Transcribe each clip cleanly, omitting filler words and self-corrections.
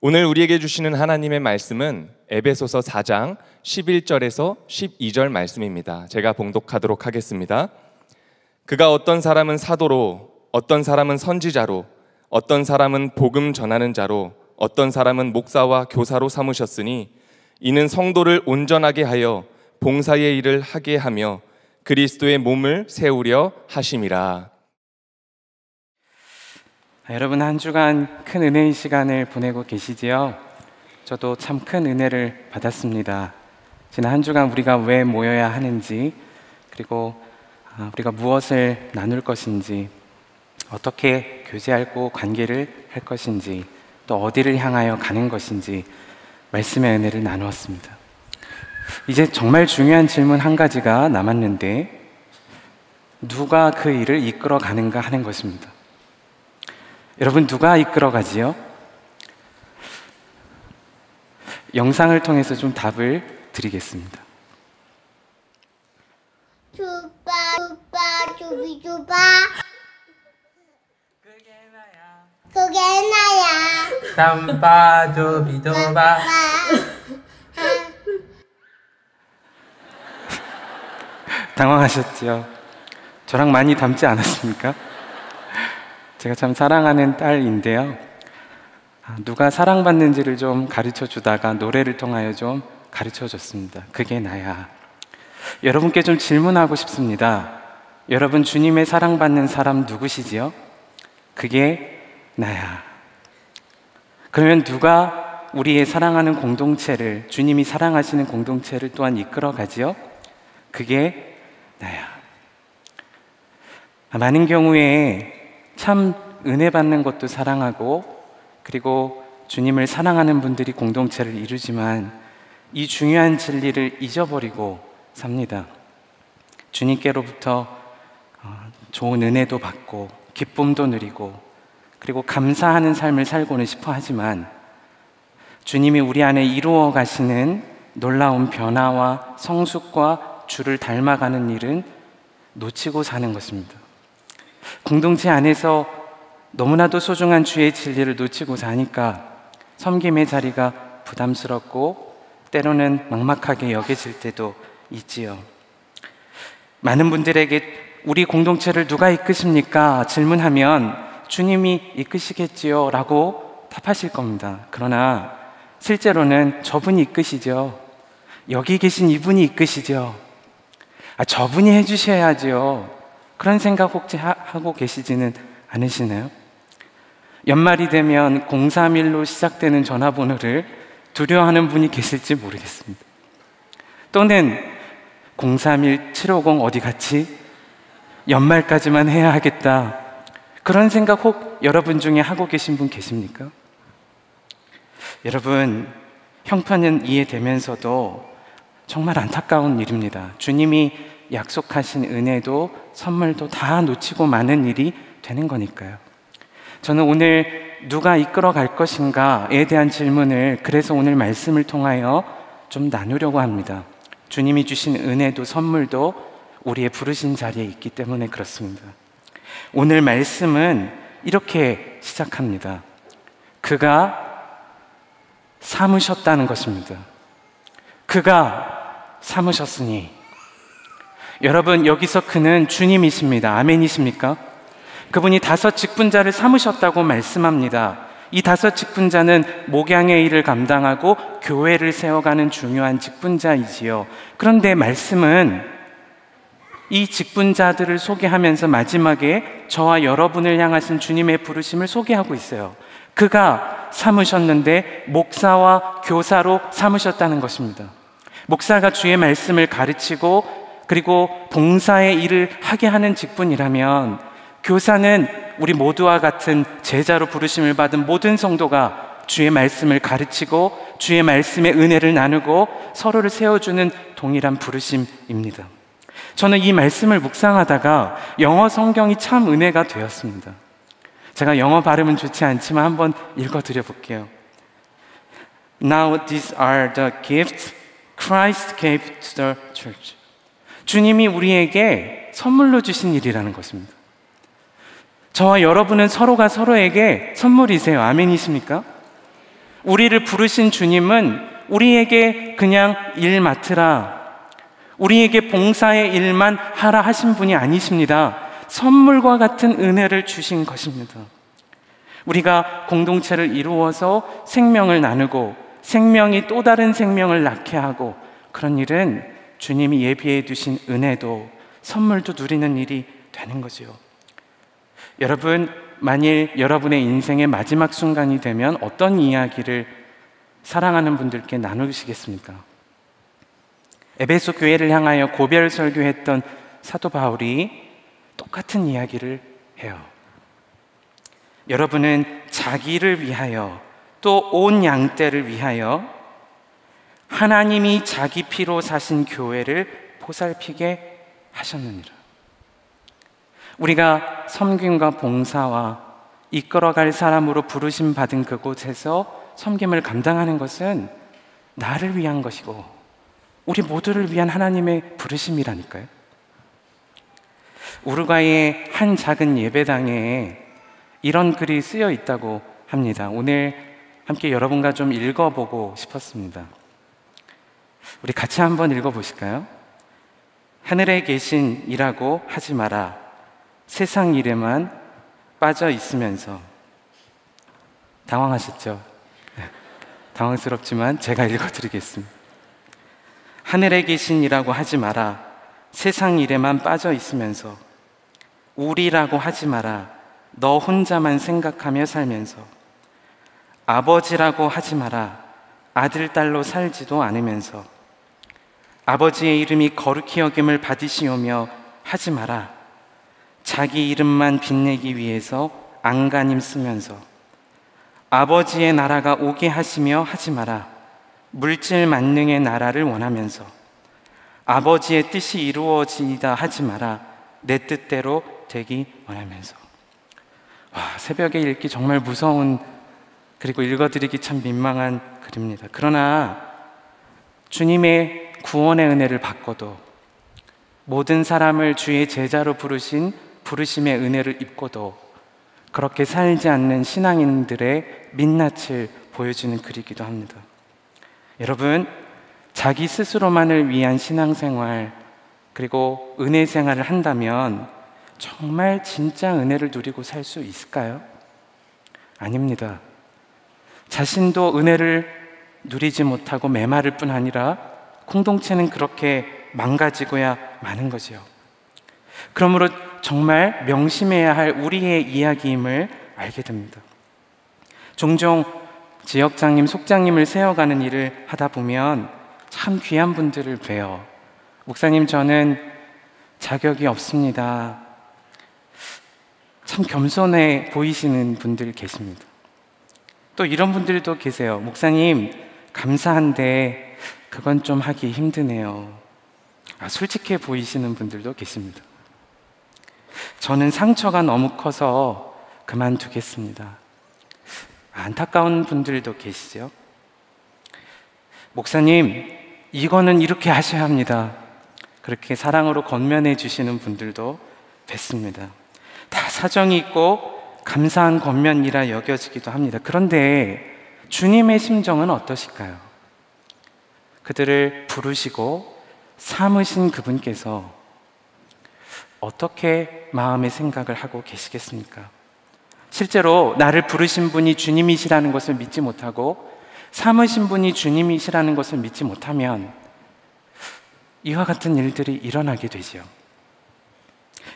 오늘 우리에게 주시는 하나님의 말씀은 에베소서 4장 11절에서 12절 말씀입니다. 제가 봉독하도록 하겠습니다. 그가 어떤 사람은 사도로, 어떤 사람은 선지자로, 어떤 사람은 복음 전하는 자로, 어떤 사람은 목사와 교사로 삼으셨으니 이는 성도를 온전하게 하여 봉사의 일을 하게 하며 그리스도의 몸을 세우려 하심이라. 여러분, 한 주간 큰 은혜의 시간을 보내고 계시지요? 저도 참 큰 은혜를 받았습니다. 지난 한 주간 우리가 왜 모여야 하는지, 그리고 우리가 무엇을 나눌 것인지, 어떻게 교제하고 관계를 할 것인지, 또 어디를 향하여 가는 것인지 말씀의 은혜를 나누었습니다. 이제 정말 중요한 질문 한 가지가 남았는데, 누가 그 일을 이끌어 가는가 하는 것입니다. 여러분, 누가 이끌어 가지요? 영상을 통해서 좀 답을 드리겠습니다. 주바 주비 주바 그게 나야 삼바 두비두바. 당황하셨죠? 저랑 많이 닮지 않았습니까? 제가 참 사랑하는 딸인데요, 누가 사랑받는지를 좀 가르쳐 주다가 노래를 통하여 좀 가르쳐 줬습니다. 그게 나야. 여러분께 좀 질문하고 싶습니다. 여러분, 주님의 사랑받는 사람 누구시지요? 그게 나야. 그러면 누가 우리의 사랑하는 공동체를, 주님이 사랑하시는 공동체를 또한 이끌어 가지요? 그게 나야. 많은 경우에 참 은혜 받는 것도 사랑하고, 그리고 주님을 사랑하는 분들이 공동체를 이루지만 이 중요한 진리를 잊어버리고 삽니다. 주님께로부터 좋은 은혜도 받고 기쁨도 누리고, 그리고 감사하는 삶을 살고는 싶어 하지만 주님이 우리 안에 이루어 가시는 놀라운 변화와 성숙과 주를 닮아가는 일은 놓치고 사는 것입니다. 공동체 안에서 너무나도 소중한 주의 진리를 놓치고 사니까 섬김의 자리가 부담스럽고 때로는 막막하게 여겨질 때도 있지요. 많은 분들에게 우리 공동체를 누가 이끄십니까? 질문하면 주님이 이끄시겠지요 라고 답하실 겁니다. 그러나 실제로는 저분이 이끄시죠. 여기 계신 이분이 이끄시죠. 저분이 해주셔야죠. 그런 생각 혹시 하고 계시지는 않으시나요? 연말이 되면 031로 시작되는 전화번호를 두려워하는 분이 계실지 모르겠습니다. 또는 031-750 어디 갔지? 연말까지만 해야 하겠다. 그런 생각 혹 여러분 중에 하고 계신 분 계십니까? 여러분, 형편은 이해되면서도 정말 안타까운 일입니다. 주님이 약속하신 은혜도 선물도 다 놓치고 마는 일이 되는 거니까요. 저는 오늘 누가 이끌어 갈 것인가에 대한 질문을 그래서 오늘 말씀을 통하여 좀 나누려고 합니다. 주님이 주신 은혜도 선물도 우리의 부르신 자리에 있기 때문에 그렇습니다. 오늘 말씀은 이렇게 시작합니다. 그가 삼으셨다는 것입니다. 그가 삼으셨으니. 여러분, 여기서 그는 주님이십니다. 아멘이십니까? 그분이 5 직분자를 삼으셨다고 말씀합니다. 이 5 직분자는 목양의 일을 감당하고 교회를 세워가는 중요한 직분자이지요. 그런데 말씀은 이 직분자들을 소개하면서 마지막에 저와 여러분을 향하신 주님의 부르심을 소개하고 있어요. 그가 삼으셨는데 목사와 교사로 삼으셨다는 것입니다. 목사가 주의 말씀을 가르치고 그리고 봉사의 일을 하게 하는 직분이라면, 교사는 우리 모두와 같은 제자로 부르심을 받은 모든 성도가 주의 말씀을 가르치고 주의 말씀의 은혜를 나누고 서로를 세워주는 동일한 부르심입니다. 저는 이 말씀을 묵상하다가 영어 성경이 참 은혜가 되었습니다. 제가 영어 발음은 좋지 않지만 한번 읽어드려 볼게요. Now these are the gifts Christ gave to the church. 주님이 우리에게 선물로 주신 일이라는 것입니다. 저와 여러분은 서로가 서로에게 선물이세요. 아멘이십니까? 우리를 부르신 주님은 우리에게 그냥 일 맡으라, 우리에게 봉사의 일만 하라 하신 분이 아니십니다. 선물과 같은 은혜를 주신 것입니다. 우리가 공동체를 이루어서 생명을 나누고 생명이 또 다른 생명을 낳게 하고, 그런 일은 주님이 예비해 두신 은혜도 선물도 누리는 일이 되는 거지요. 여러분, 만일 여러분의 인생의 마지막 순간이 되면 어떤 이야기를 사랑하는 분들께 나누시겠습니까? 에베소 교회를 향하여 고별 설교했던 사도 바울이 똑같은 이야기를 해요. 여러분은 자기를 위하여 또 온 양떼를 위하여 하나님이 자기 피로 사신 교회를 보살피게 하셨느니라. 우리가 섬김과 봉사와 이끌어갈 사람으로 부르심 받은 그곳에서 섬김을 감당하는 것은 나를 위한 것이고 우리 모두를 위한 하나님의 부르심이라니까요. 우루과이의 한 작은 예배당에 이런 글이 쓰여 있다고 합니다. 오늘 함께 여러분과 좀 읽어보고 싶었습니다. 우리 같이 한번 읽어보실까요? 하늘에 계신 이라고 하지 마라. 세상 일에만 빠져 있으면서. 당황하셨죠? 당황스럽지만 제가 읽어드리겠습니다. 하늘에 계신 이라고 하지 마라. 세상 일에만 빠져 있으면서. 우리라고 하지 마라. 너 혼자만 생각하며 살면서. 아버지라고 하지 마라. 아들, 딸로 살지도 않으면서. 아버지의 이름이 거룩히 여김을 받으시오며 하지 마라. 자기 이름만 빛내기 위해서 안간힘 쓰면서. 아버지의 나라가 오게 하시며 하지 마라. 물질 만능의 나라를 원하면서. 아버지의 뜻이 이루어지다 하지 마라. 내 뜻대로 되기 원하면서. 새벽에 읽기 정말 무서운, 그리고 읽어드리기 참 민망한 글입니다. 그러나 주님의 구원의 은혜를 받고도, 모든 사람을 주의 제자로 부르신 부르심의 은혜를 입고도 그렇게 살지 않는 신앙인들의 민낯을 보여주는 글이기도 합니다. 여러분, 자기 스스로만을 위한 신앙생활 그리고 은혜 생활을 한다면 정말 진짜 은혜를 누리고 살 수 있을까요? 아닙니다. 자신도 은혜를 누리지 못하고 메마를 뿐 아니라 공동체는 그렇게 망가지고야 마는 거지요. 그러므로 정말 명심해야 할 우리의 이야기임을 알게 됩니다. 종종 지역장님, 속장님을 세워가는 일을 하다 보면 참 귀한 분들을 뵈요. 목사님, 저는 자격이 없습니다. 참 겸손해 보이시는 분들 계십니다. 또 이런 분들도 계세요. 목사님, 감사한데 그건 좀 하기 힘드네요. 솔직해 보이시는 분들도 계십니다. 저는 상처가 너무 커서 그만두겠습니다. 안타까운 분들도 계시죠. 목사님, 이거는 이렇게 하셔야 합니다. 그렇게 사랑으로 권면해 주시는 분들도 뵀습니다. 다 사정이 있고 감사한 권면이라 여겨지기도 합니다. 그런데 주님의 심정은 어떠실까요? 그들을 부르시고 삼으신 그분께서 어떻게 마음의 생각을 하고 계시겠습니까? 실제로 나를 부르신 분이 주님이시라는 것을 믿지 못하고 삼으신 분이 주님이시라는 것을 믿지 못하면 이와 같은 일들이 일어나게 되지요.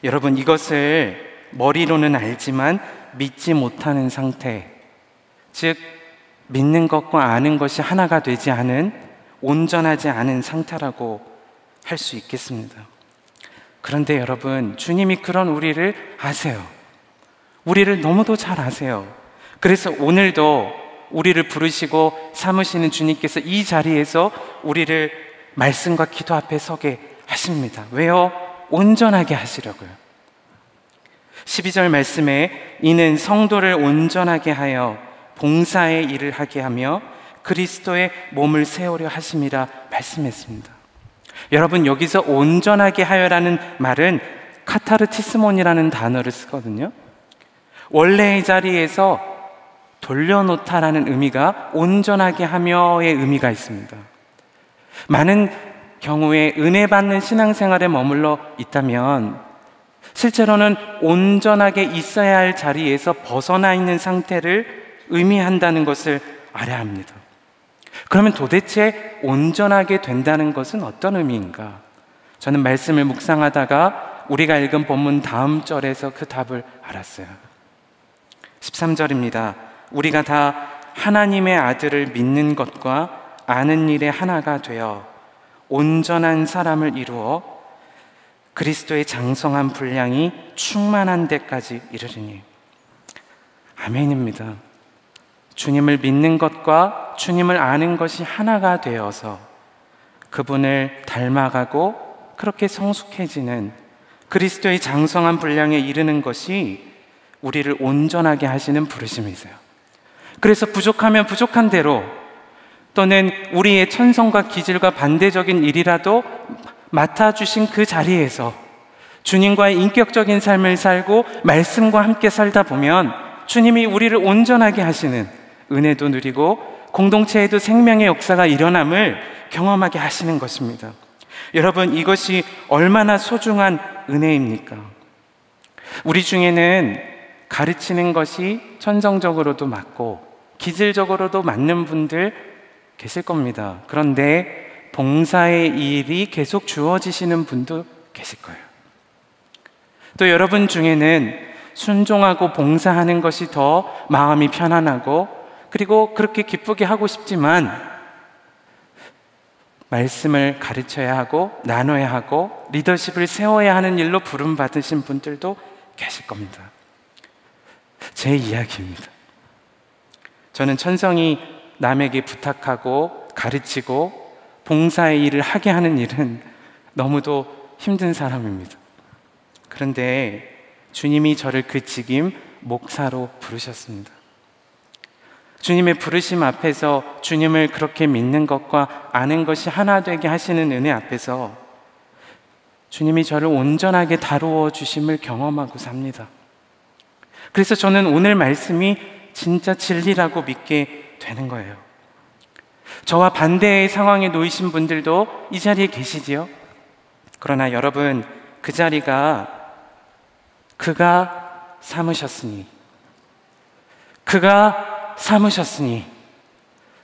여러분, 이것을 머리로는 알지만 믿지 못하는 상태, 즉 믿는 것과 아는 것이 하나가 되지 않은, 온전하지 않은 상태라고 할 수 있겠습니다. 그런데 여러분, 주님이 그런 우리를 아세요. 우리를 너무도 잘 아세요. 그래서 오늘도 우리를 부르시고 삼으시는 주님께서 이 자리에서 우리를 말씀과 기도 앞에 서게 하십니다. 왜요? 온전하게 하시려고요. 12절 말씀에 이는 성도를 온전하게 하여 봉사의 일을 하게 하며 그리스도의 몸을 세우려 하심이라 말씀했습니다. 여러분, 여기서 온전하게 하여라는 말은 카타르티스몬이라는 단어를 쓰거든요. 원래의 자리에서 돌려놓다라는 의미가 온전하게 하며의 의미가 있습니다. 많은 경우에 은혜 받는 신앙생활에 머물러 있다면 실제로는 온전하게 있어야 할 자리에서 벗어나 있는 상태를 의미한다는 것을 알아야 합니다. 그러면 도대체 온전하게 된다는 것은 어떤 의미인가? 저는 말씀을 묵상하다가 우리가 읽은 본문 다음 절에서 그 답을 알았어요. 13절입니다. 우리가 다 하나님의 아들을 믿는 것과 아는 일에 하나가 되어 온전한 사람을 이루어 그리스도의 장성한 분량이 충만한 데까지 이르리니. 아멘입니다. 주님을 믿는 것과 주님을 아는 것이 하나가 되어서 그분을 닮아가고 그렇게 성숙해지는 그리스도의 장성한 분량에 이르는 것이 우리를 온전하게 하시는 부르심이세요. 그래서 부족하면 부족한 대로, 또는 우리의 천성과 기질과 반대적인 일이라도 맡아주신 그 자리에서 주님과의 인격적인 삶을 살고 말씀과 함께 살다 보면 주님이 우리를 온전하게 하시는 은혜도 누리고 공동체에도 생명의 역사가 일어남을 경험하게 하시는 것입니다. 여러분, 이것이 얼마나 소중한 은혜입니까? 우리 중에는 가르치는 것이 천성적으로도 맞고 기질적으로도 맞는 분들 계실 겁니다. 그런데 봉사의 일이 계속 주어지시는 분도 계실 거예요. 또 여러분 중에는 순종하고 봉사하는 것이 더 마음이 편안하고 그리고 그렇게 기쁘게 하고 싶지만 말씀을 가르쳐야 하고 나눠야 하고 리더십을 세워야 하는 일로 부름받으신 분들도 계실 겁니다. 제 이야기입니다. 저는 천성이 남에게 부탁하고 가르치고 봉사의 일을 하게 하는 일은 너무도 힘든 사람입니다. 그런데 주님이 저를 그 직임 목사로 부르셨습니다. 주님의 부르심 앞에서 주님을 그렇게 믿는 것과 아는 것이 하나 되게 하시는 은혜 앞에서 주님이 저를 온전하게 다루어 주심을 경험하고 삽니다. 그래서 저는 오늘 말씀이 진짜 진리라고 믿게 되는 거예요. 저와 반대의 상황에 놓이신 분들도 이 자리에 계시지요? 그러나 여러분, 그 자리가 그가 삼으셨으니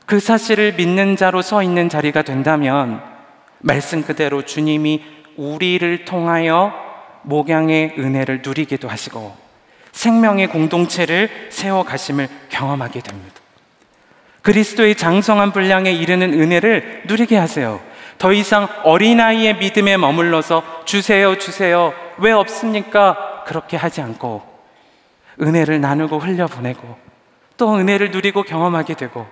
그 사실을 믿는 자로 서 있는 자리가 된다면 말씀 그대로 주님이 우리를 통하여 목양의 은혜를 누리기도 하시고 생명의 공동체를 세워가심을 경험하게 됩니다. 그리스도의 장성한 분량에 이르는 은혜를 누리게 하세요. 더 이상 어린아이의 믿음에 머물러서 주세요 주세요 왜 없습니까? 그렇게 하지 않고 은혜를 나누고 흘려보내고 또 은혜를 누리고 경험하게 되고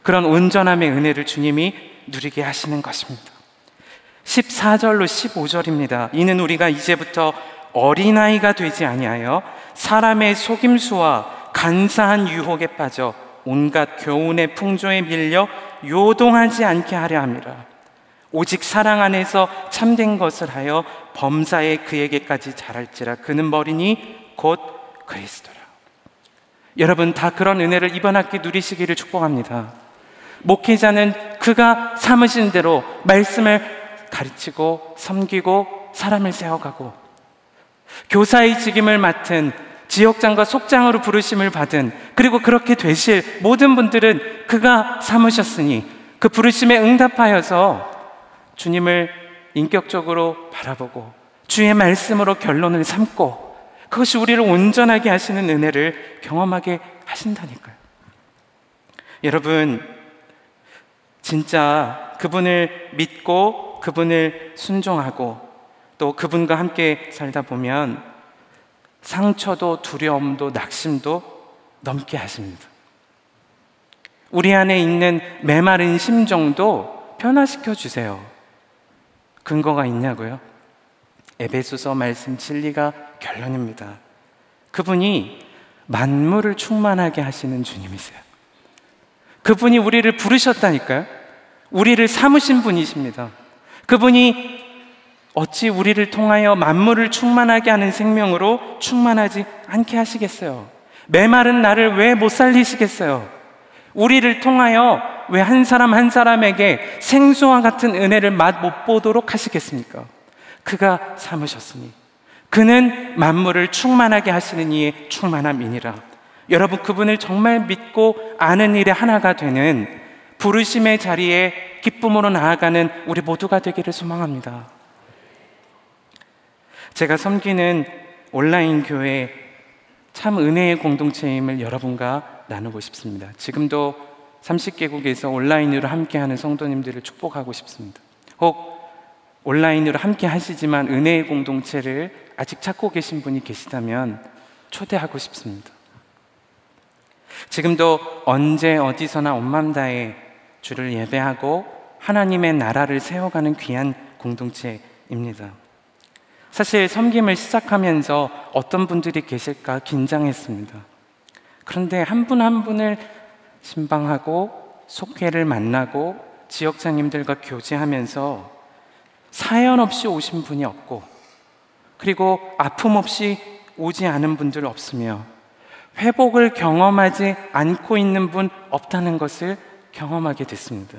그런 온전함의 은혜를 주님이 누리게 하시는 것입니다. 14절로 15절입니다. 이는 우리가 이제부터 어린아이가 되지 아니하여 사람의 속임수와 간사한 유혹에 빠져 온갖 교훈의 풍조에 밀려 요동하지 않게 하려 함이라. 오직 사랑 안에서 참된 것을 하여 범사에 그에게까지 자랄지라. 그는 머리니 곧 그리스도라. 여러분, 다 그런 은혜를 이번 학기 누리시기를 축복합니다. 목회자는 그가 삼으신 대로 말씀을 가르치고 섬기고 사람을 세워가고, 교사의 직임을 맡은 지역장과 속장으로 부르심을 받은, 그리고 그렇게 되실 모든 분들은 그가 삼으셨으니 그 부르심에 응답하여서 주님을 인격적으로 바라보고 주의 말씀으로 결론을 삼고 그것이 우리를 온전하게 하시는 은혜를 경험하게 하신다니까요. 여러분, 진짜 그분을 믿고 그분을 순종하고 또 그분과 함께 살다 보면 상처도 두려움도 낙심도 넘게 하십니다. 우리 안에 있는 메마른 심정도 변화시켜 주세요. 근거가 있냐고요? 에베소서 말씀 진리가 결론입니다. 그분이 만물을 충만하게 하시는 주님이세요. 그분이 우리를 부르셨다니까요. 우리를 삼으신 분이십니다. 그분이 어찌 우리를 통하여 만물을 충만하게 하는 생명으로 충만하지 않게 하시겠어요? 메마른 나를 왜 못 살리시겠어요? 우리를 통하여 왜 한 사람 한 사람에게 생수와 같은 은혜를 맛 못 보도록 하시겠습니까? 그가 삼으셨으니 그는 만물을 충만하게 하시는 이의 충만함이니라. 여러분, 그분을 정말 믿고 아는 일에 하나가 되는 부르심의 자리에 기쁨으로 나아가는 우리 모두가 되기를 소망합니다. 제가 섬기는 온라인 교회 참 은혜의 공동체임을 여러분과 나누고 싶습니다. 지금도 30개국에서 온라인으로 함께하는 성도님들을 축복하고 싶습니다. 혹 온라인으로 함께 하시지만 은혜의 공동체를 아직 찾고 계신 분이 계시다면 초대하고 싶습니다. 지금도 언제 어디서나 온 맘 다해 주를 예배하고 하나님의 나라를 세워가는 귀한 공동체입니다. 사실 섬김을 시작하면서 어떤 분들이 계실까 긴장했습니다. 그런데 한 분 한 분을 신방하고 속회를 만나고 지역장님들과 교제하면서 사연 없이 오신 분이 없고, 그리고 아픔 없이 오지 않은 분들 없으며 회복을 경험하지 않고 있는 분 없다는 것을 경험하게 됐습니다.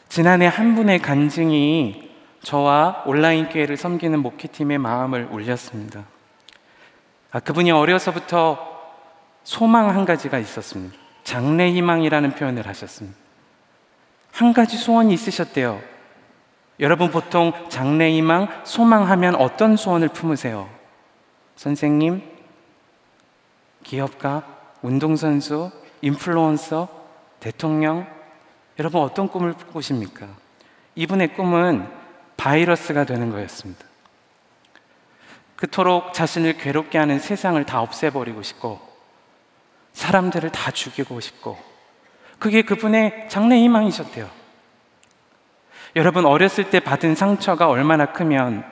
지난해 한 분의 간증이 저와 온라인 교회를 섬기는 목회팀의 마음을 울렸습니다. 그분이 어려서부터 소망 한 가지가 있었습니다. 장래희망이라는 표현을 하셨습니다. 한 가지 소원이 있으셨대요. 여러분, 보통 장래희망, 소망하면 어떤 소원을 품으세요? 선생님, 기업가, 운동선수, 인플루언서, 대통령, 여러분 어떤 꿈을 꾸십니까? 이분의 꿈은 바이러스가 되는 거였습니다. 그토록 자신을 괴롭게 하는 세상을 다 없애버리고 싶고 사람들을 다 죽이고 싶고, 그게 그분의 장래희망이셨대요. 여러분, 어렸을 때 받은 상처가 얼마나 크면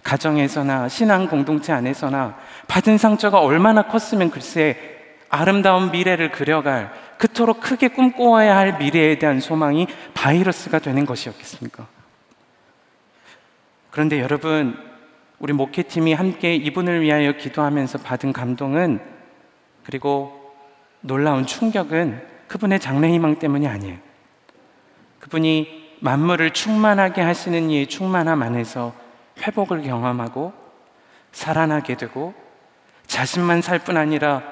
가정에서나 신앙 공동체 안에서나 받은 상처가 얼마나 컸으면 글쎄 아름다운 미래를 그려갈, 그토록 크게 꿈꿔야 할 미래에 대한 소망이 바이러스가 되는 것이었겠습니까? 그런데 여러분, 우리 목회팀이 함께 이분을 위하여 기도하면서 받은 감동은, 그리고 놀라운 충격은 그분의 장래희망 때문이 아니에요. 그분이 만물을 충만하게 하시는 이의 충만함 안에서 회복을 경험하고 살아나게 되고, 자신만 살 뿐 아니라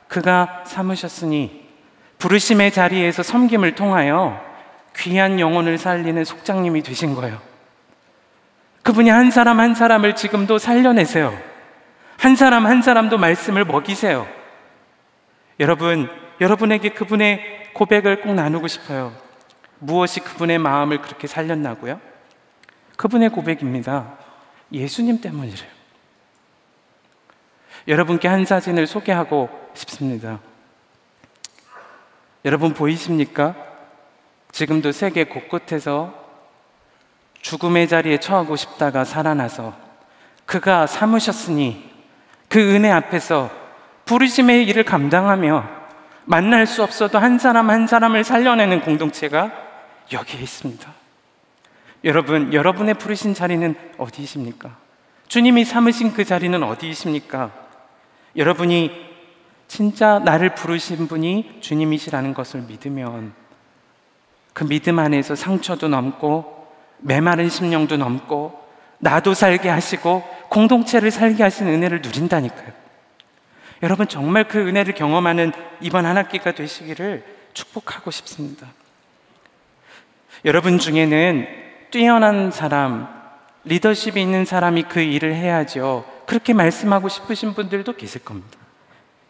그가 삼으셨으니 부르심의 자리에서 섬김을 통하여 귀한 영혼을 살리는 속장님이 되신 거예요. 그분이 한 사람 한 사람을 지금도 살려내세요. 한 사람 한 사람도 말씀을 먹이세요. 여러분, 여러분에게 그분의 고백을 꼭 나누고 싶어요. 무엇이 그분의 마음을 그렇게 살렸나고요? 그분의 고백입니다. 예수님 때문이래요. 여러분께 한 사진을 소개하고 싶습니다. 여러분 보이십니까? 지금도 세계 곳곳에서 죽음의 자리에 처하고 싶다가 살아나서 그가 삼으셨으니 그 은혜 앞에서 부르심의 일을 감당하며 만날 수 없어도 한 사람 한 사람을 살려내는 공동체가 여기에 있습니다. 여러분, 여러분의 부르신 자리는 어디이십니까? 주님이 삼으신 그 자리는 어디이십니까? 여러분이 진짜 나를 부르신 분이 주님이시라는 것을 믿으면 그 믿음 안에서 상처도 넘고 메마른 심령도 넘고 나도 살게 하시고 공동체를 살게 하시는 은혜를 누린다니까요. 여러분, 정말 그 은혜를 경험하는 이번 한 학기가 되시기를 축복하고 싶습니다. 여러분 중에는 뛰어난 사람, 리더십이 있는 사람이 그 일을 해야죠, 그렇게 말씀하고 싶으신 분들도 계실 겁니다.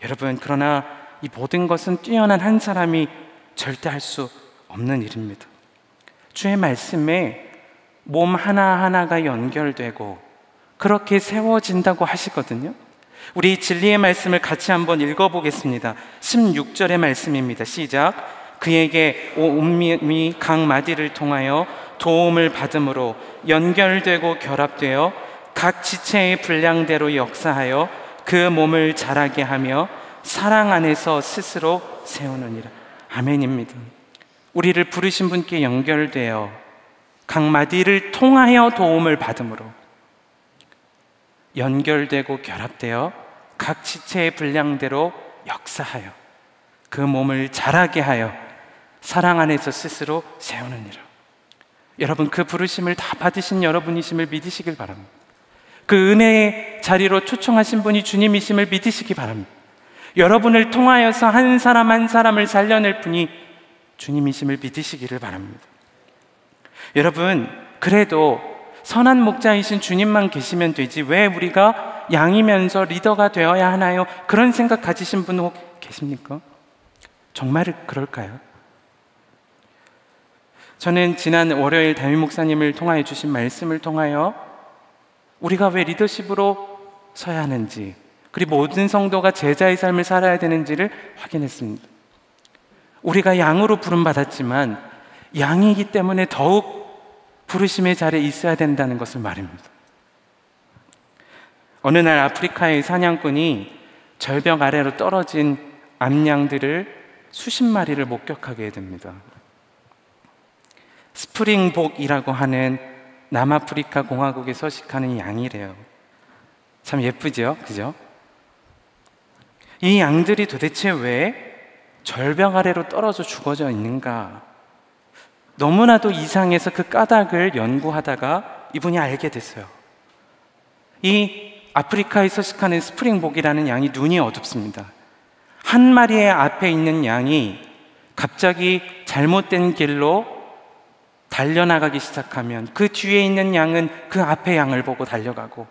여러분, 그러나 이 모든 것은 뛰어난 한 사람이 절대 할 수 없는 일입니다. 주의 말씀에 몸 하나하나가 연결되고 그렇게 세워진다고 하시거든요. 우리 진리의 말씀을 같이 한번 읽어보겠습니다. 16절의 말씀입니다. 시작. 그에게 온몸이 각 마디를 통하여 도움을 받음으로 연결되고 결합되어 각 지체의 분량대로 역사하여 그 몸을 자라게 하며 사랑 안에서 스스로 세우느니라. 아멘입니다. 우리를 부르신 분께 연결되어 각 마디를 통하여 도움을 받음으로 연결되고 결합되어 각 지체의 분량대로 역사하여 그 몸을 자라게 하여 사랑 안에서 스스로 세우느니라. 여러분, 그 부르심을 다 받으신 여러분이심을 믿으시길 바랍니다. 그 은혜의 자리로 초청하신 분이 주님이심을 믿으시기 바랍니다. 여러분을 통하여서 한 사람 한 사람을 살려낼 분이 주님이심을 믿으시기를 바랍니다. 여러분, 그래도 선한 목자이신 주님만 계시면 되지 왜 우리가 양이면서 리더가 되어야 하나요? 그런 생각 가지신 분 혹 계십니까? 정말 그럴까요? 저는 지난 월요일 담임 목사님을 통하여 주신 말씀을 통하여 우리가 왜 리더십으로 서야 하는지, 그리고 모든 성도가 제자의 삶을 살아야 되는지를 확인했습니다. 우리가 양으로 부름받았지만 양이기 때문에 더욱 부르심의 자리에 있어야 된다는 것을 말입니다. 어느 날 아프리카의 사냥꾼이 절벽 아래로 떨어진 암양들을 수십 마리를 목격하게 됩니다. 스프링복이라고 하는 남아프리카 공화국에 서식하는 양이래요. 참 예쁘죠? 그죠? 이 양들이 도대체 왜 절벽 아래로 떨어져 죽어져 있는가? 너무나도 이상해서 그 까닭을 연구하다가 이분이 알게 됐어요. 이 아프리카에 서식하는 스프링복이라는 양이 눈이 어둡습니다. 한 마리의 앞에 있는 양이 갑자기 잘못된 길로 달려나가기 시작하면 그 뒤에 있는 양은 그 앞에 양을 보고 달려가고,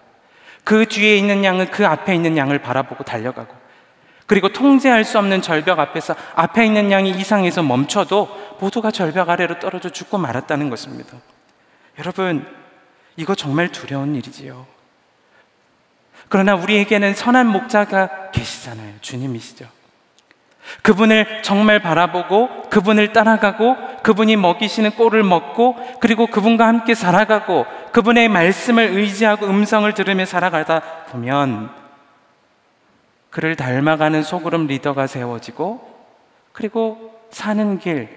그 뒤에 있는 양은 그 앞에 있는 양을 바라보고 달려가고, 그리고 통제할 수 없는 절벽 앞에서 앞에 있는 양이 이상해서 멈춰도 모두가 절벽 아래로 떨어져 죽고 말았다는 것입니다. 여러분, 이거 정말 두려운 일이지요. 그러나 우리에게는 선한 목자가 계시잖아요. 주님이시죠. 그분을 정말 바라보고 그분을 따라가고 그분이 먹이시는 꼴을 먹고, 그리고 그분과 함께 살아가고 그분의 말씀을 의지하고 음성을 들으며 살아가다 보면 그를 닮아가는 소그룹 리더가 세워지고, 그리고 사는 길,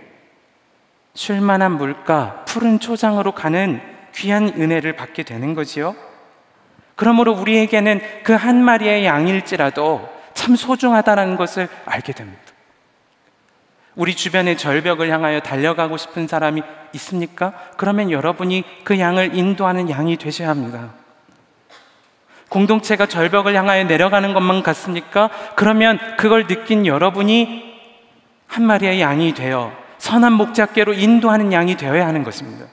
쉴만한 물가, 푸른 초장으로 가는 귀한 은혜를 받게 되는 거지요. 그러므로 우리에게는 그 한 마리의 양일지라도 참 소중하다는 것을 알게 됩니다. 우리 주변의 절벽을 향하여 달려가고 싶은 사람이 있습니까? 그러면 여러분이 그 양을 인도하는 양이 되셔야 합니다. 공동체가 절벽을 향하여 내려가는 것만 같습니까? 그러면 그걸 느낀 여러분이 한 마리의 양이 되어 선한 목자께로 인도하는 양이 되어야 하는 것입니다.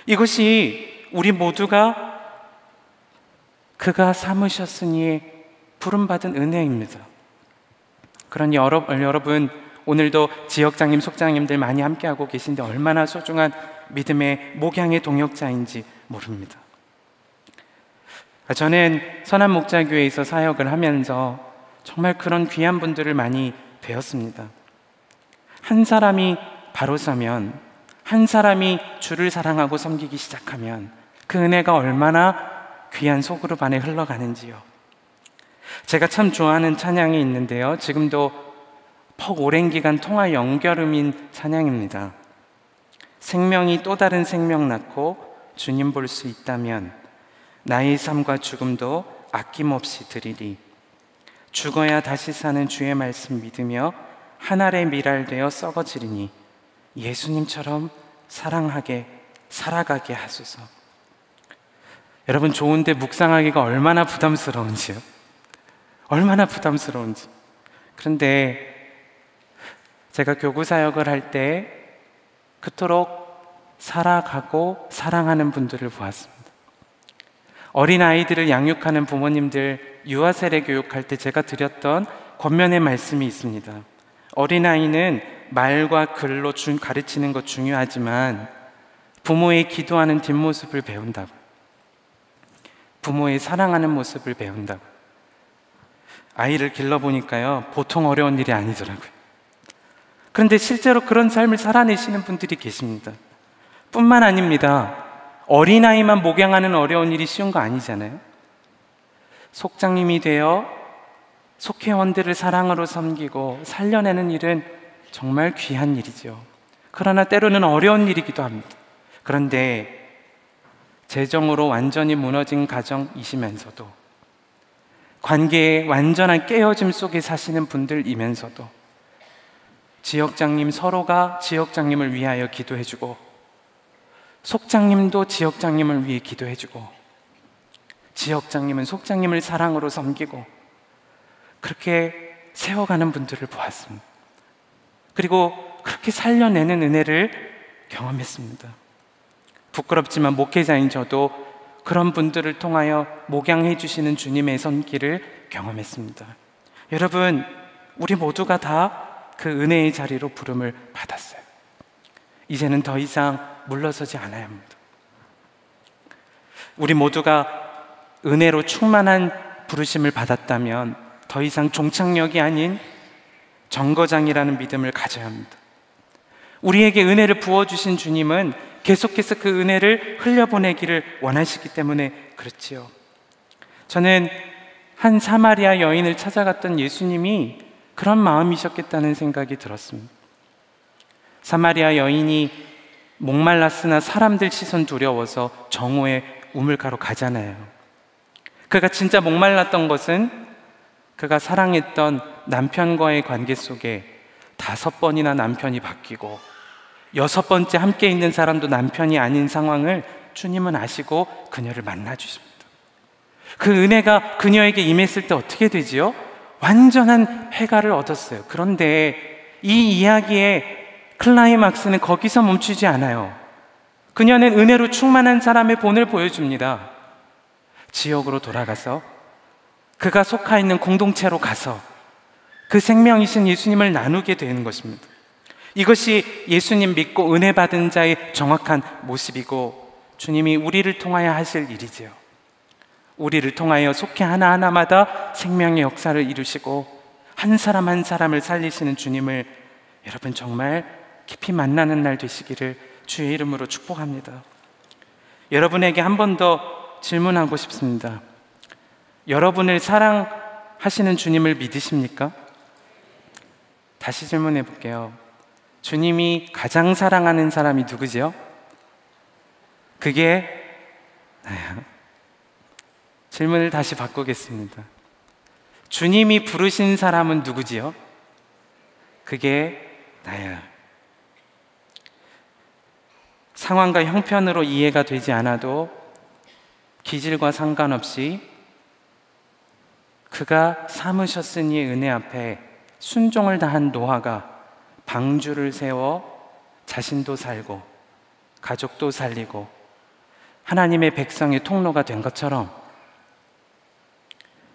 이것이 우리 모두가 그가 삼으셨으니 부름받은 은혜입니다. 그러니 여러분, 오늘도 지역장님, 속장님들 많이 함께하고 계신데 얼마나 소중한 믿음의 목양의 동역자인지 모릅니다. 저는 선한 목자교회에서 사역을 하면서 정말 그런 귀한 분들을 많이 배웠습니다. 한 사람이 바로 서면, 한 사람이 주를 사랑하고 섬기기 시작하면 그 은혜가 얼마나 귀한 소그룹 안에 흘러가는지요. 제가 참 좋아하는 찬양이 있는데요, 지금도 퍽 오랜 기간 통화 연결음인 찬양입니다. 생명이 또 다른 생명 낳고 주님 볼 수 있다면 나의 삶과 죽음도 아낌없이 드리리. 죽어야 다시 사는 주의 말씀 믿으며 한 알의 밀알 되어 썩어지리니 예수님처럼 사랑하게 살아가게 하소서. 여러분, 좋은데 묵상하기가 얼마나 부담스러운지요. 얼마나 부담스러운지. 그런데 제가 교구 사역을 할 때 그토록 살아가고 사랑하는 분들을 보았습니다. 어린아이들을 양육하는 부모님들 유아 세례 교육할 때 제가 드렸던 권면의 말씀이 있습니다. 어린아이는 말과 글로 가르치는 것 중요하지만 부모의 기도하는 뒷모습을 배운다고, 부모의 사랑하는 모습을 배운다고. 아이를 길러보니까요, 보통 어려운 일이 아니더라고요. 그런데 실제로 그런 삶을 살아내시는 분들이 계십니다. 뿐만 아닙니다. 어린아이만 목양하는 어려운 일이 쉬운 거 아니잖아요. 속장님이 되어 속회원들을 사랑으로 섬기고 살려내는 일은 정말 귀한 일이죠. 그러나 때로는 어려운 일이기도 합니다. 그런데 재정으로 완전히 무너진 가정이시면서도 관계의 완전한 깨어짐 속에 사시는 분들이면서도 지역장님 서로가 지역장님을 위하여 기도해주고, 속장님도 지역장님을 위해 기도해주고, 지역장님은 속장님을 사랑으로 섬기고, 그렇게 세워가는 분들을 보았습니다. 그리고 그렇게 살려내는 은혜를 경험했습니다. 부끄럽지만 목회자인 저도 그런 분들을 통하여 목양해 주시는 주님의 손길을 경험했습니다. 여러분, 우리 모두가 다 그 은혜의 자리로 부름을 받았어요. 이제는 더 이상 물러서지 않아야 합니다. 우리 모두가 은혜로 충만한 부르심을 받았다면 더 이상 종착역이 아닌 정거장이라는 믿음을 가져야 합니다. 우리에게 은혜를 부어주신 주님은 계속해서 그 은혜를 흘려보내기를 원하시기 때문에 그렇지요. 저는 한 사마리아 여인을 찾아갔던 예수님이 그런 마음이셨겠다는 생각이 들었습니다. 사마리아 여인이 목말랐으나 사람들 시선 두려워서 정오에 우물가로 가잖아요. 그가 진짜 목말랐던 것은 그가 사랑했던 남편과의 관계 속에 5번이나 남편이 바뀌고 6번째 함께 있는 사람도 남편이 아닌 상황을 주님은 아시고 그녀를 만나 주십니다. 그 은혜가 그녀에게 임했을 때 어떻게 되지요? 완전한 해가를 얻었어요. 그런데 이 이야기의 클라이막스는 거기서 멈추지 않아요. 그녀는 은혜로 충만한 사람의 본을 보여줍니다. 지역으로 돌아가서 그가 속하 있는 공동체로 가서 그 생명이신 예수님을 나누게 되는 것입니다. 이것이 예수님 믿고 은혜 받은 자의 정확한 모습이고 주님이 우리를 통하여 하실 일이지요. 우리를 통하여 속해 하나하나마다 생명의 역사를 이루시고 한 사람 한 사람을 살리시는 주님을 여러분 정말 깊이 만나는 날 되시기를 주의 이름으로 축복합니다. 여러분에게 한 번 더 질문하고 싶습니다. 여러분을 사랑하시는 주님을 믿으십니까? 다시 질문해 볼게요. 주님이 가장 사랑하는 사람이 누구지요? 그게 나야. 질문을 다시 바꾸겠습니다. 주님이 부르신 사람은 누구지요? 그게 나야. 상황과 형편으로 이해가 되지 않아도 기질과 상관없이 그가 삼으셨으니 은혜 앞에 순종을 다한 노아가 방주를 세워 자신도 살고 가족도 살리고 하나님의 백성의 통로가 된 것처럼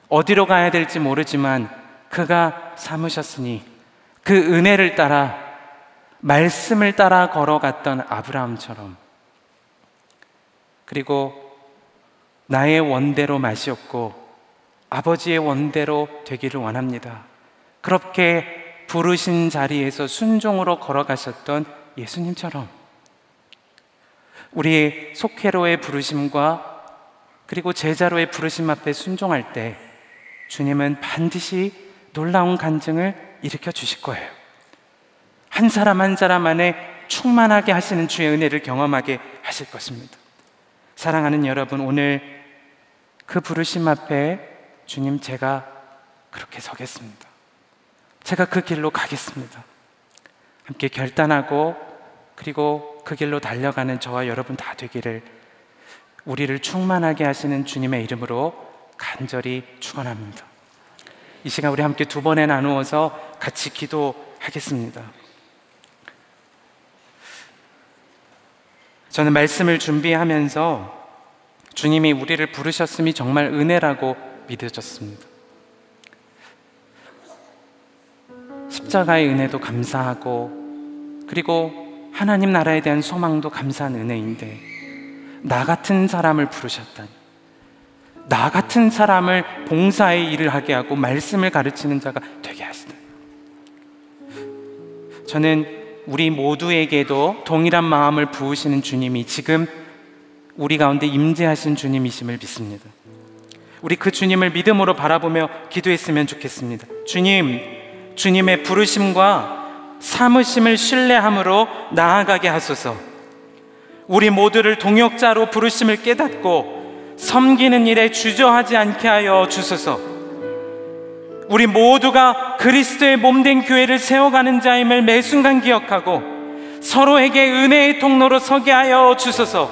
어디로 가야 될지 모르지만 그가 삼으셨으니 그 은혜를 따라 말씀을 따라 걸어갔던 아브라함처럼, 그리고 나의 원대로 마시옵고 아버지의 원대로 되기를 원합니다. 그렇게 부르신 자리에서 순종으로 걸어가셨던 예수님처럼 우리의 속회로의 부르심과 그리고 제자로의 부르심 앞에 순종할 때 주님은 반드시 놀라운 간증을 일으켜 주실 거예요. 한 사람 한 사람 안에 충만하게 하시는 주의 은혜를 경험하게 하실 것입니다. 사랑하는 여러분, 오늘 그 부르심 앞에 주님, 제가 그렇게 서겠습니다. 제가 그 길로 가겠습니다. 함께 결단하고 그리고 그 길로 달려가는 저와 여러분 다 되기를 우리를 충만하게 하시는 주님의 이름으로 간절히 축원합니다. 이 시간 우리 함께 두 번에 나누어서 같이 기도하겠습니다. 저는 말씀을 준비하면서 주님이 우리를 부르셨음이 정말 은혜라고 믿어졌습니다. 십자가의 은혜도 감사하고 그리고 하나님 나라에 대한 소망도 감사한 은혜인데 나 같은 사람을 부르셨다니, 나 같은 사람을 봉사의 일을 하게 하고 말씀을 가르치는 자가 되게 하시다. 저는 우리 모두에게도 동일한 마음을 부으시는 주님이 지금 우리 가운데 임재하신 주님이심을 믿습니다. 우리 그 주님을 믿음으로 바라보며 기도했으면 좋겠습니다. 주님, 주님의 부르심과 삼으심을 신뢰함으로 나아가게 하소서. 우리 모두를 동역자로 부르심을 깨닫고 섬기는 일에 주저하지 않게 하여 주소서. 우리 모두가 그리스도의 몸된 교회를 세워가는 자임을 매 순간 기억하고 서로에게 은혜의 통로로 서게 하여 주소서.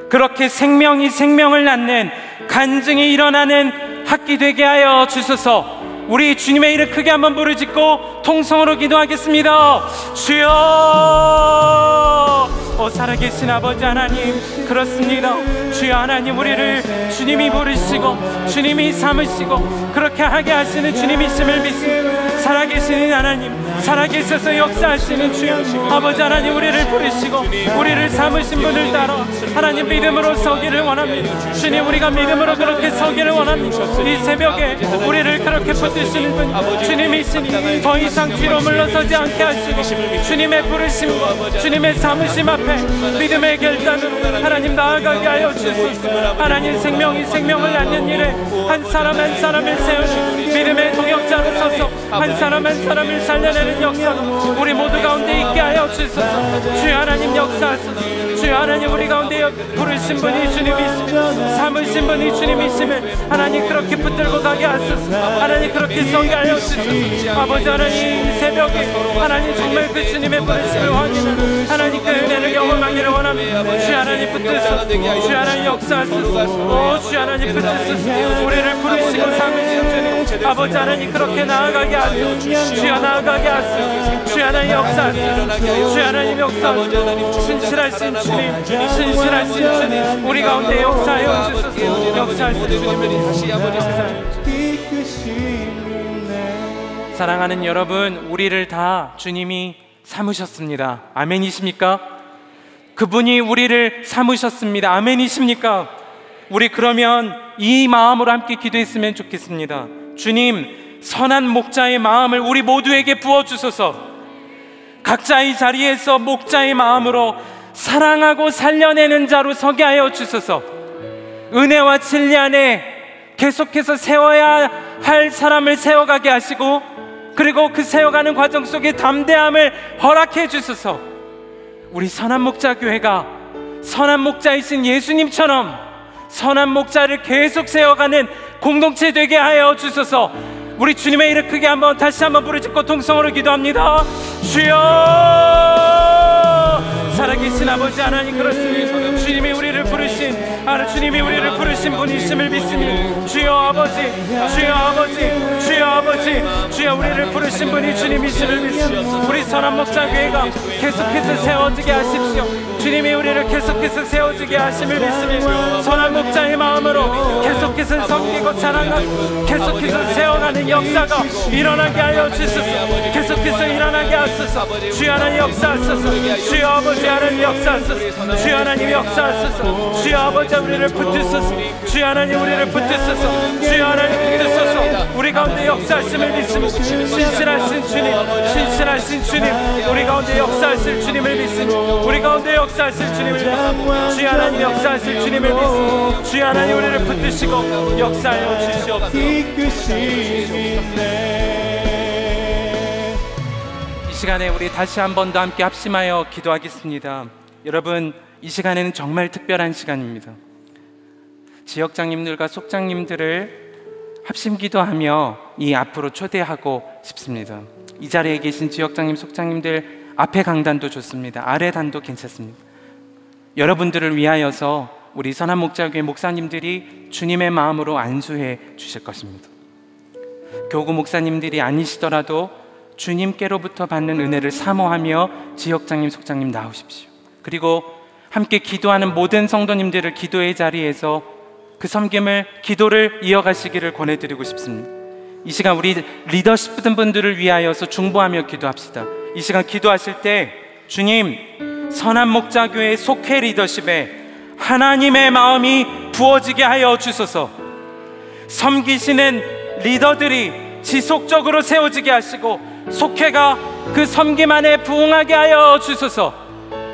그렇게 생명이 생명을 낳는 간증이 일어나는 학기 되게 하여 주소서. 우리 주님의 이름 크게 한번 부르짖고 통성으로 기도하겠습니다. 주여, 살아계신 아버지 하나님, 그렇습니다. 주여 하나님, 우리를 주님이 부르시고 주님이 삼으시고 그렇게 하게 하시는 주님이심을 믿습니다. 살아계신 하나님, 살아계셔서 역사하시는 주여 아버지 하나님, 우리를 부르시고 우리를 삼으신 분을 따라 하나님 믿음으로 서기를 원합니다. 주님, 우리가 믿음으로 그렇게 서기를 원합니다. 이 새벽에 우리를 그렇게 붙드시는 분 주님이시니 더 이상 뒤로 물러서지 않게 하시고 주님의 부르심과 주님의 삼으심 앞에 믿음의 결단으로 하나님 나아가게 하여 주소서. 하나님, 생명이 생명을 낳는 일에 한 사람 한 사람을 세우는 믿음의 동역자로 서서 한 사람 한 사람을 살려내는 역사가 우리 모두 가운데 있게 하여 주소서. 주여 하나님, 역사하소서. 주여 하나님, 우리 가운데 부르신 분이 주님이시며 삼으신 분이 주님이심을 하나님 그렇게 붙들고 가게 하소서. 하나님, 그렇게 서게 하여 주소서. 아버지 하나님, 이 새벽에 하나님 정말 그 주님의 부르심을 확인하는 하나님 그 은혜를 경험하기를 원합니다. 주여 하나님 붙드소서. 주여 하나님 역사하소서. 주여 하나님 붙드소서. 우리를 부르시고 삼으신 주님 아버지 하나님 그렇게 나아가게 하소서. 주여 나아가게 하소서. 주여 하나님 역사하소서. 주여 하나님 역사하소서. 신실하신 주님, 신실하신 주님, 우리 가운데 역사하여 주소서. 역사하신 주님을 다시 아버지 사랑하는 여러분, 우리를 다 주님이 삼으셨습니다. 아멘이십니까? 그분이 우리를 삼으셨습니다. 아멘이십니까? 우리 그러면 이 마음으로 함께 기도했으면 좋겠습니다. 주님, 선한 목자의 마음을 우리 모두에게 부어주소서. 각자의 자리에서 목자의 마음으로 사랑하고 살려내는 자로 서게 하여 주소서. 은혜와 진리 안에 계속해서 세워야 할 사람을 세워가게 하시고 그리고 그 세워가는 과정 속에 담대함을 허락해 주소서. 우리 선한 목자 교회가 선한 목자이신 예수님처럼 선한 목자를 계속 세워가는 공동체 되게 하여 주소서. 우리 주님의 이름 크게 다시 한번 부르짖고 통성으로 기도합니다. 주여, 살아계신 아버지 하나님, 그렇습니다. 주님이 우리를 부르신 주님이 우리를 부르신 분이심을 믿습니다. 주여 아버지, 주여 아버지, 주여 아버지, 주여 우리를 부르신 분이 주님이심을 믿습니다. 우리 선한 목자 교회가 계속해서 세워지게 하십시오. 주님이 우리를 계속해서 세워지게 하심을 믿습니다. 선한 목자의 마음으로 계속해서 섬기고 사랑하고 계속해서 세워가는 역사가 일어나게 하여 주소서. 계속해서 일어나게 하소서. 주여 하나님 역사하소서. 주여 아버지 하나님 역사하소서. 주여 하나님 역사하소서. 주여 아버지 우리를 붙드소서. 주여 하나님 우리를 붙드소서. 주여 하나님 붙드소서. 우리 가운데 역사하심을 믿습니다. 신실하신 주님, 신실하신 주님, 우리 가운데 역사하실 주님을 믿습니다. 우리 가운데 역사하실 주님을 믿습니다. 주여 하나님 역사하실 주님을 믿습니다. 주여 하나님 우리를 붙드시고 역사하여 주시옵소서. 이 시간에 우리 다시 한 번 더 함께 합심하여 기도하겠습니다. 여러분, 이 시간에는 정말 특별한 시간입니다. 지역장님들과 속장님들을 합심 기도하며 이 앞으로 초대하고 싶습니다. 이 자리에 계신 지역장님, 속장님들 앞에 강단도 좋습니다. 아래 단도 괜찮습니다. 여러분들을 위하여서 우리 선한 목자교회 목사님들이 주님의 마음으로 안수해 주실 것입니다. 교구 목사님들이 아니시더라도 주님께로부터 받는 은혜를 사모하며 지역장님, 속장님 나오십시오. 그리고 함께 기도하는 모든 성도님들을 기도의 자리에서 그 섬김을, 기도를 이어가시기를 권해드리고 싶습니다. 이 시간 우리 리더십 분들을 위하여서 중보하며 기도합시다. 이 시간 기도하실 때 주님, 선한 목자교회 속회 리더십에 하나님의 마음이 부어지게 하여 주소서. 섬기시는 리더들이 지속적으로 세워지게 하시고 속회가 그 섬김 안에 부응하게 하여 주소서.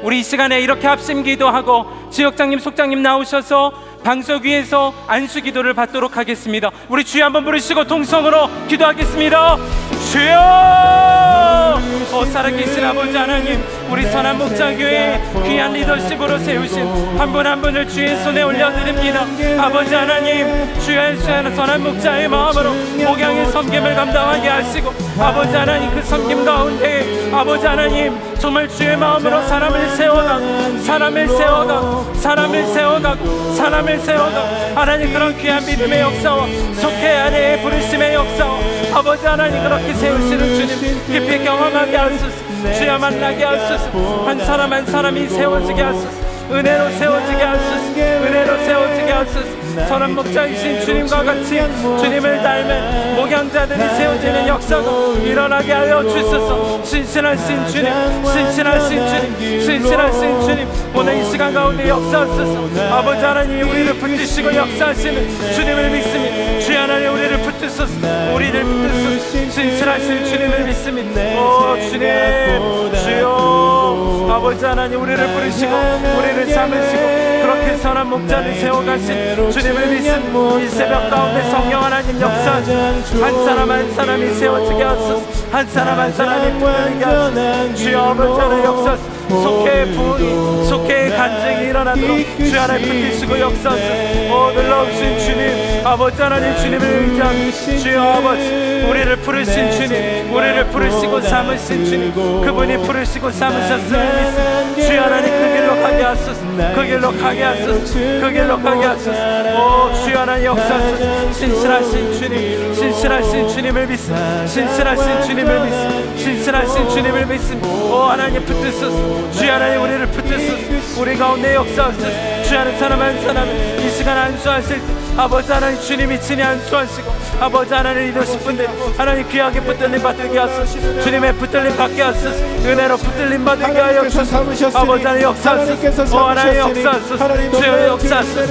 우리 이 시간에 이렇게 합심 기도하고 지역장님, 속장님 나오셔서 방석 위에서 안수 기도를 받도록 하겠습니다. 우리 주여 한번 부르시고 통성으로 기도하겠습니다. 주여 살아계신 아버지 하나님, 우리 선한 목자교회 귀한 리더십으로 세우신 한 분 한 분을 주의 손에 올려드립니다. 아버지 하나님, 주의 선한 목자의 마음으로 목양의 섬김을 감당하게 하시고, 아버지 하나님 그 섬김 가운데 아버지 하나님 정말 주의 마음으로 사람을 세워가고 사람을 세워가고 하나님 그런 귀한 믿음의 역사와 속해 안에 부르심의 역사와 아버지 하나님 그렇게 세우시는 주님 깊이 경험하게 하소서. 주여 만나게 하소서. 한 사람 한 사람이 세워지게 하소서. 은혜로 세워지게 하소서. 선한 목자이신 주님과 같이 주님을 닮은 목양자들이 세워지는 역사가 일어나게 하여 주소서. 신실하신 주님, 오늘 이 시간 가운데 역사하소서. 아버지 하나님 우리를 붙드시고 역사하시는 주님을 믿습니다. 주 하나님 우리를 붙드소서. 신실하신 주님을 믿습니다. 오 주님, 주여 아버지 하나님 우리를 부르시고 우리를 삼으시고 그렇게 선한 목자를 세워가신 주님을 믿습니다. 이 새벽 가운데 성령 하나님 역사하시고 한 사람 한 사람이 세워지게 하소서. 한 사람 한 사람이 부르게 하소서. 주여 아버지 하나님 역사하소서. 속해 부흥이 속해 간증이 일어나도록 주 하나님 붙이시고 역사하소서. 오 놀라우신 주님, 아버지 하나님 주님을 의지하는 주여 아버지 우리를 부르신 주님, 우리를 부르시고 삼으신 주님, 그분이 부르시고 삼으셨음을 믿습니다. 주여 하나님 그 길로 가게 하소서. 그 길로 가게 하소서. 오 주여 하나님 역사하소서. 신실하신 주님을 믿습니다. 신실하신 주님을 믿습니다. 오 하나님 붙드소서. 주여 하나님 우리를 붙드소서. 우리 가운데 역사하소서. 주여 하나님 사람 한 사람을 이 시간 안수하실 때 아버지 하나님 주님이 친히 안수하시고 아버지 하나님 이러신 분들 하나님 귀하게 붙들림 받게 하소서. 주님의 붙들림 받게 하소서. 은혜로 붙들림 받게 하여 주소서. 아버지 하나님 역사하소서. 오 하나님 역사하소서. 주여 역사하소서.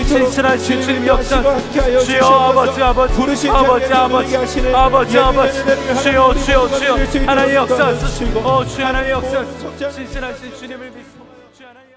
신실하신 주님 역사하소서. 주여 아버지 주여 하나님 역사하소서. 오 주여 하나님 역사하소서. 신실하신 주님을 믿습니다. 주여 하나님